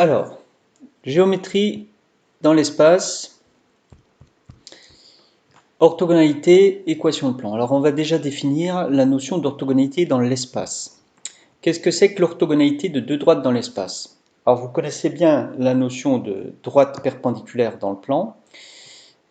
Alors, géométrie dans l'espace, orthogonalité, équation de plan. Alors, on va déjà définir la notion d'orthogonalité dans l'espace. Qu'est-ce que c'est que l'orthogonalité de deux droites dans l'espace? Alors, vous connaissez bien la notion de droite perpendiculaire dans le plan.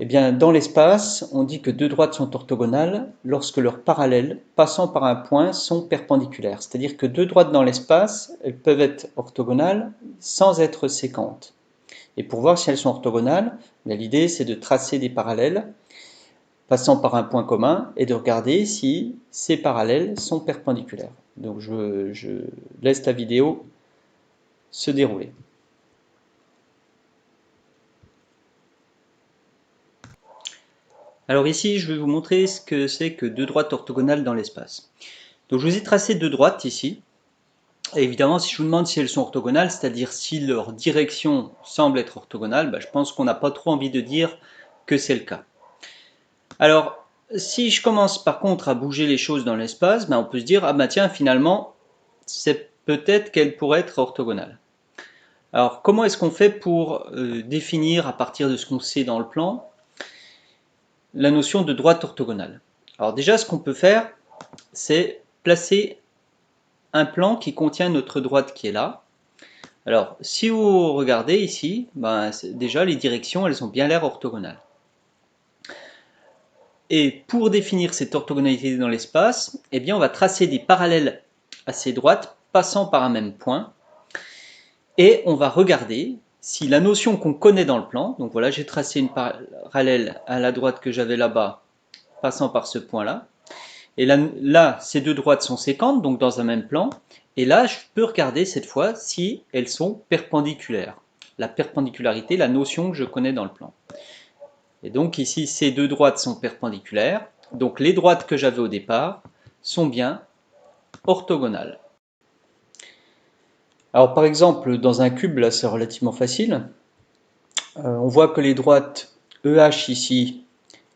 Eh bien, dans l'espace, on dit que deux droites sont orthogonales lorsque leurs parallèles passant par un point sont perpendiculaires. C'est-à-dire que deux droites dans l'espace, elles peuvent être orthogonales sans être séquentes. Et pour voir si elles sont orthogonales, l'idée c'est de tracer des parallèles passant par un point commun et de regarder si ces parallèles sont perpendiculaires. Donc je laisse la vidéo se dérouler. Alors ici, je vais vous montrer ce que c'est que deux droites orthogonales dans l'espace. Donc je vous ai tracé deux droites ici. Et évidemment, si je vous demande si elles sont orthogonales, c'est-à-dire si leur direction semble être orthogonale, je pense qu'on n'a pas trop envie de dire que c'est le cas. Alors, si je commence par contre à bouger les choses dans l'espace, on peut se dire, ah tiens, finalement, c'est peut-être qu'elles pourraient être orthogonales. Alors, comment est-ce qu'on fait pour définir, à partir de ce qu'on sait dans le plan, la notion de droite orthogonale? Alors déjà, ce qu'on peut faire, c'est placer un plan qui contient notre droite qui est là. Alors, si vous regardez ici, déjà les directions, elles ont bien l'air orthogonales. Et pour définir cette orthogonalité dans l'espace, eh bien, on va tracer des parallèles à ces droites passant par un même point. Et on va regarder si la notion qu'on connaît dans le plan, donc voilà, j'ai tracé une parallèle à la droite que j'avais là-bas, passant par ce point-là. Et là, ces deux droites sont séquentes, donc dans un même plan. Et là, je peux regarder cette fois si elles sont perpendiculaires. La perpendicularité, la notion que je connais dans le plan. Et donc ici, ces deux droites sont perpendiculaires. Donc les droites que j'avais au départ sont bien orthogonales. Alors par exemple, dans un cube, là c'est relativement facile. On voit que les droites EH ici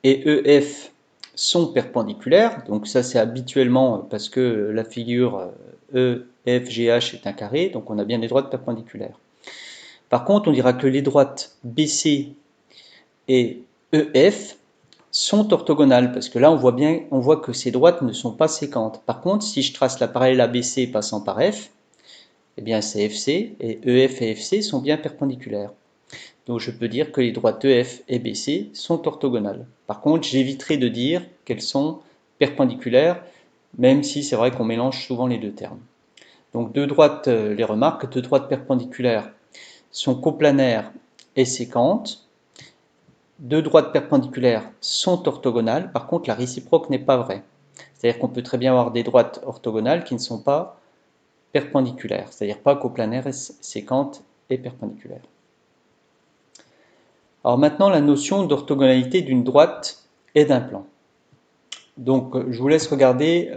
et EF sont perpendiculaires. Donc ça c'est habituellement parce que la figure EFGH est un carré, donc on a bien des droites perpendiculaires. Par contre, on dira que les droites BC et EF sont orthogonales, parce que là on voit que ces droites ne sont pas séquentes. Par contre, si je trace la parallèle ABC passant par F, eh bien c'est FC, et EF et FC sont bien perpendiculaires. Donc je peux dire que les droites EF et BC sont orthogonales. Par contre, j'éviterai de dire qu'elles sont perpendiculaires, même si c'est vrai qu'on mélange souvent les deux termes. Donc deux droites, les remarques, deux droites perpendiculaires sont coplanaires et séquentes. Deux droites perpendiculaires sont orthogonales, par contre la réciproque n'est pas vraie. C'est-à-dire qu'on peut très bien avoir des droites orthogonales qui ne sont pas perpendiculaires, c'est-à-dire pas coplanaires, séquentes et perpendiculaires. Alors maintenant, la notion d'orthogonalité d'une droite et d'un plan. Donc je vous laisse regarder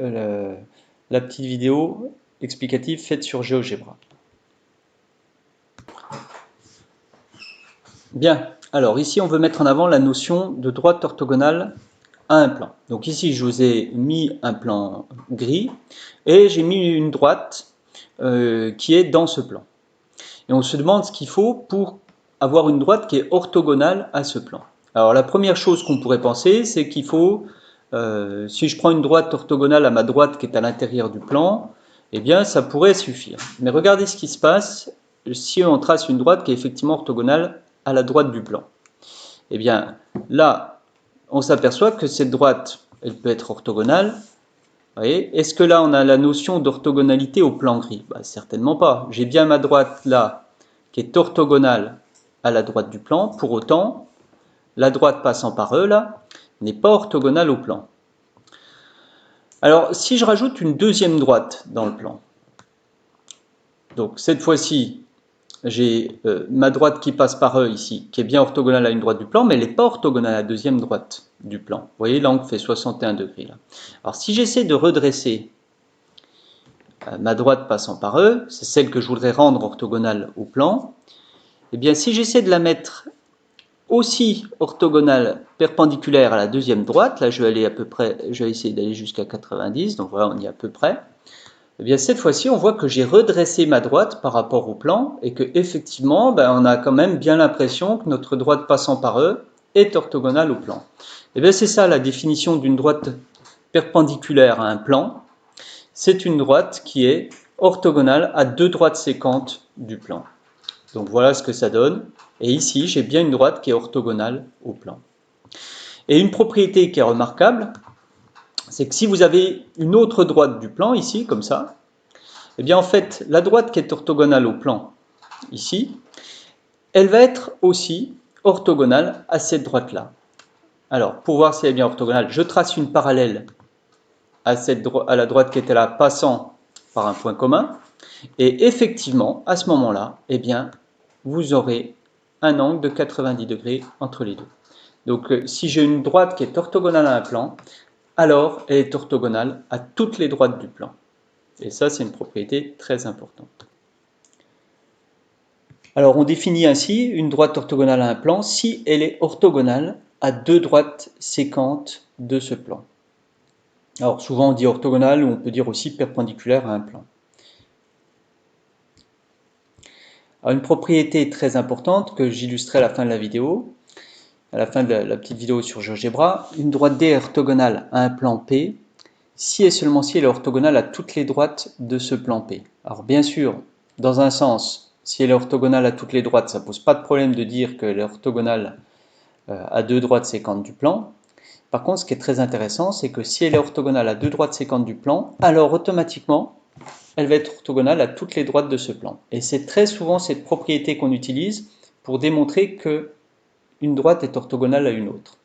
la petite vidéo explicative faite sur GeoGebra. Bien, alors ici on veut mettre en avant la notion de droite orthogonale à un plan. Donc ici je vous ai mis un plan gris et j'ai mis une droite qui est dans ce plan. Et on se demande ce qu'il faut pour avoir une droite qui est orthogonale à ce plan. Alors la première chose qu'on pourrait penser, c'est qu'il faut, si je prends une droite orthogonale à ma droite qui est à l'intérieur du plan, eh bien ça pourrait suffire. Mais regardez ce qui se passe si on trace une droite qui est effectivement orthogonale à la droite du plan. Eh bien là, on s'aperçoit que cette droite, elle peut être orthogonale. Est-ce que là on a la notion d'orthogonalité au plan gris? Certainement pas. J'ai bien ma droite là qui est orthogonale à la droite du plan. Pour autant, la droite passant par E là n'est pas orthogonale au plan. Alors si je rajoute une deuxième droite dans le plan, donc cette fois-ci j'ai ma droite qui passe par E ici, qui est bien orthogonale à une droite du plan, mais elle n'est pas orthogonale à la deuxième droite du plan. Vous voyez, l'angle fait 61 degrés là. Alors si j'essaie de redresser ma droite passant par E, c'est celle que je voudrais rendre orthogonale au plan, et bien si j'essaie de la mettre aussi orthogonale perpendiculaire à la deuxième droite, là je vais aller à peu près, je vais essayer d'aller jusqu'à 90, donc voilà on y est à peu près. Eh bien, cette fois-ci, on voit que j'ai redressé ma droite par rapport au plan et que effectivement, on a quand même bien l'impression que notre droite passant par E est orthogonale au plan. Eh bien, c'est ça la définition d'une droite perpendiculaire à un plan. C'est une droite qui est orthogonale à deux droites séquentes du plan. Donc voilà ce que ça donne. Et ici, j'ai bien une droite qui est orthogonale au plan. Et une propriété qui est remarquable, c'est que si vous avez une autre droite du plan, ici, comme ça, eh bien en fait, la droite qui est orthogonale au plan, ici, elle va être aussi orthogonale à cette droite-là. Alors, pour voir si elle est bien orthogonale, je trace une parallèle à la droite qui était là, passant par un point commun. Et effectivement, à ce moment-là, eh bien, vous aurez un angle de 90 degrés entre les deux. Donc, si j'ai une droite qui est orthogonale à un plan, alors elle est orthogonale à toutes les droites du plan. Et ça, c'est une propriété très importante. Alors, on définit ainsi une droite orthogonale à un plan si elle est orthogonale à deux droites séquentes de ce plan. Alors, souvent on dit orthogonale ou on peut dire aussi perpendiculaire à un plan. Alors, une propriété très importante que j'illustrerai à la fin de la vidéo, à la fin de la petite vidéo sur GeoGebra, une droite D est orthogonale à un plan P si et seulement si elle est orthogonale à toutes les droites de ce plan P. Alors bien sûr, dans un sens, si elle est orthogonale à toutes les droites, ça ne pose pas de problème de dire qu'elle est orthogonale à deux droites séquentes du plan. Par contre, ce qui est très intéressant, c'est que si elle est orthogonale à deux droites séquentes du plan, alors automatiquement, elle va être orthogonale à toutes les droites de ce plan. Et c'est très souvent cette propriété qu'on utilise pour démontrer qu'une droite est orthogonale à une autre.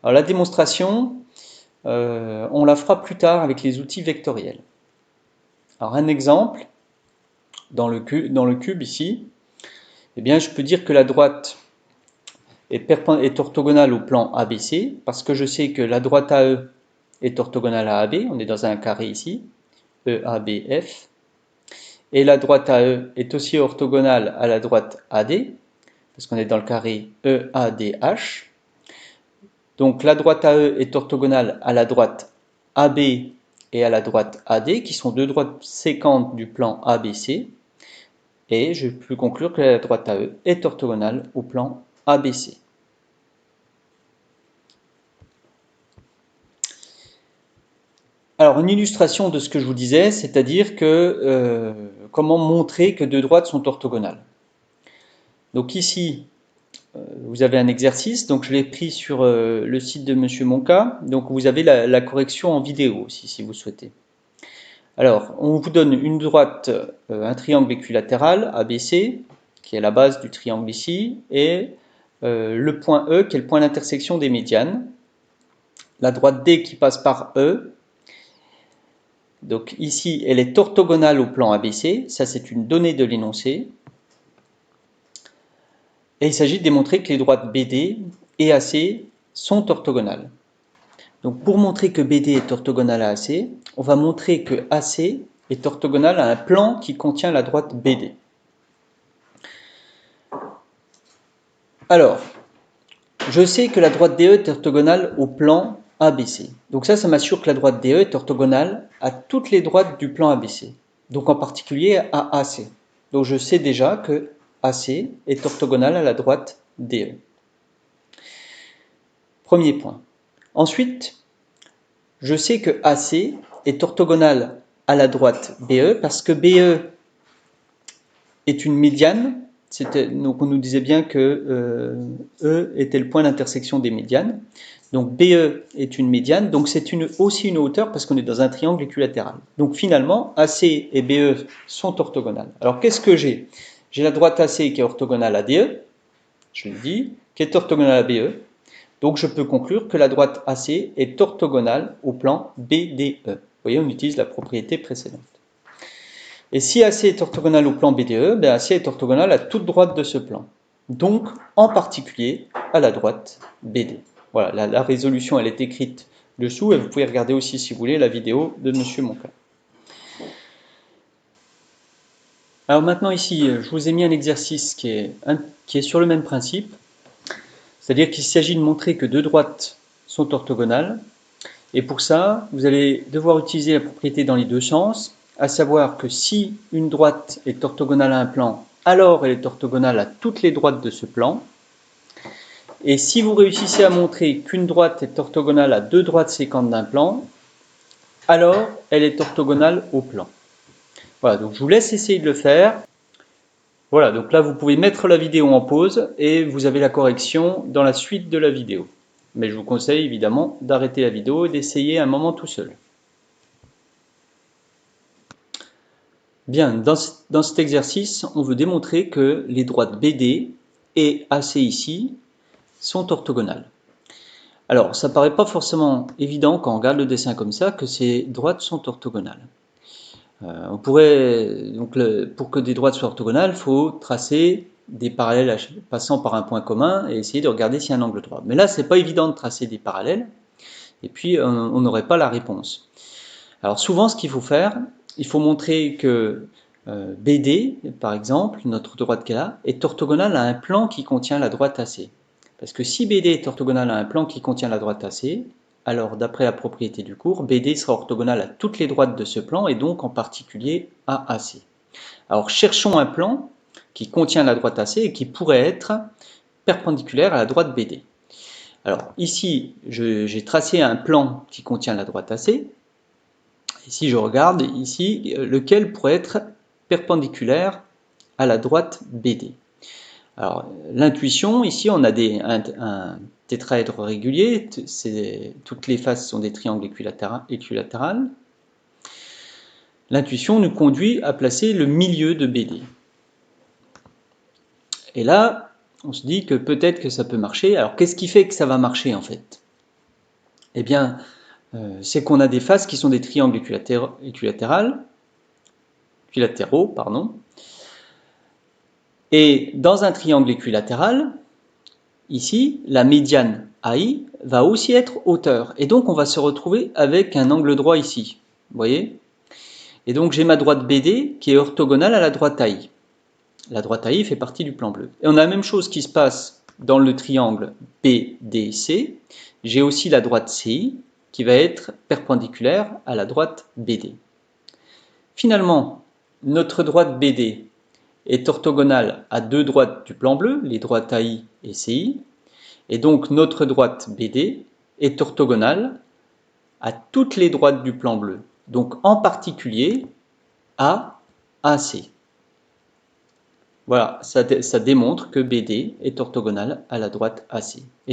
Alors la démonstration, on la fera plus tard avec les outils vectoriels. Alors un exemple, dans le cube ici, eh bien, je peux dire que la droite est orthogonale au plan ABC, parce que je sais que la droite AE est orthogonale à AB, on est dans un carré ici, EABF, et la droite AE est aussi orthogonale à la droite AD, parce qu'on est dans le carré EADH. Donc la droite AE est orthogonale à la droite AB et à la droite AD, qui sont deux droites séquentes du plan ABC. Et je peux conclure que la droite AE est orthogonale au plan ABC. Alors, une illustration de ce que je vous disais, c'est-à-dire que comment montrer que deux droites sont orthogonales. Donc ici, vous avez un exercice, donc je l'ai pris sur le site de Monsieur Monca, donc vous avez la correction en vidéo aussi, si vous souhaitez. Alors, on vous donne une droite, un triangle équilatéral ABC, qui est la base du triangle ici, et le point E, qui est le point d'intersection des médianes. La droite D qui passe par E. Donc ici, elle est orthogonale au plan ABC. Ça, c'est une donnée de l'énoncé. Et il s'agit de démontrer que les droites BD et AC sont orthogonales. Donc pour montrer que BD est orthogonale à AC, on va montrer que AC est orthogonale à un plan qui contient la droite BD. Alors, je sais que la droite DE est orthogonale au plan ABC. Donc ça m'assure que la droite DE est orthogonale à toutes les droites du plan ABC. Donc en particulier à AC. Donc je sais déjà que AC est orthogonale à la droite DE. Premier point. Ensuite, je sais que AC est orthogonale à la droite BE parce que BE est une médiane. Donc on nous disait bien que E était le point d'intersection des médianes. Donc BE est une médiane, donc c'est aussi une hauteur parce qu'on est dans un triangle équilatéral. Donc finalement, AC et BE sont orthogonales. Alors qu'est-ce que j'ai? J'ai la droite AC qui est orthogonale à DE, je le dis, qui est orthogonale à BE. Donc je peux conclure que la droite AC est orthogonale au plan BDE. Vous voyez, on utilise la propriété précédente. Et si AC est orthogonale au plan BDE, AC est orthogonale à toute droite de ce plan. Donc, en particulier, à la droite BD. Voilà, la résolution, elle est écrite dessous, et vous pouvez regarder aussi, si vous voulez, la vidéo de Monsieur Monca. Alors maintenant, ici, je vous ai mis un exercice qui est sur le même principe, c'est-à-dire qu'il s'agit de montrer que deux droites sont orthogonales, Et pour ça, vous allez devoir utiliser la propriété dans les deux sens, à savoir que si une droite est orthogonale à un plan, alors elle est orthogonale à toutes les droites de ce plan. Et si vous réussissez à montrer qu'une droite est orthogonale à deux droites sécantes d'un plan, alors elle est orthogonale au plan. Voilà, donc je vous laisse essayer de le faire. Voilà, donc là vous pouvez mettre la vidéo en pause et vous avez la correction dans la suite de la vidéo. Mais je vous conseille évidemment d'arrêter la vidéo et d'essayer un moment tout seul. Bien, dans cet exercice, on veut démontrer que les droites BD et AC ici sont orthogonales. Alors, ça paraît pas forcément évident quand on regarde le dessin comme ça que ces droites sont orthogonales. On pourrait, donc, pour que des droites soient orthogonales, il faut tracer des parallèles passant par un point commun et essayer de regarder s'il y a un angle droit. Mais là, c'est pas évident de tracer des parallèles, et puis on n'aurait pas la réponse. Alors souvent, ce qu'il faut faire, il faut montrer que BD, par exemple, notre droite qu'elle a, est orthogonale à un plan qui contient la droite AC. Parce que si BD est orthogonale à un plan qui contient la droite AC, alors d'après la propriété du cours, BD sera orthogonale à toutes les droites de ce plan et donc en particulier à AC. Alors cherchons un plan qui contient la droite AC et qui pourrait être perpendiculaire à la droite BD. Alors ici, j'ai tracé un plan qui contient la droite AC. Et si je regarde ici, lequel pourrait être perpendiculaire à la droite BD. Alors, l'intuition, ici, on a un tétraèdre régulier, toutes les faces sont des triangles équilatérales. L'intuition nous conduit à placer le milieu de BD. Et là, on se dit que peut-être que ça peut marcher. Alors, qu'est-ce qui fait que ça va marcher, en fait? Eh bien, c'est qu'on a des faces qui sont des triangles équilatéraux, pardon. Et dans un triangle équilatéral, ici, la médiane AI va aussi être hauteur. Et donc, on va se retrouver avec un angle droit ici. Vous voyez? Et donc, j'ai ma droite BD qui est orthogonale à la droite AI. La droite AI fait partie du plan bleu. Et on a la même chose qui se passe dans le triangle BDC. J'ai aussi la droite CI qui va être perpendiculaire à la droite BD. Finalement, notre droite BD est orthogonale à deux droites du plan bleu, les droites AI et CI, et donc notre droite BD est orthogonale à toutes les droites du plan bleu, donc en particulier à AC. Voilà, ça démontre que BD est orthogonale à la droite AC. Et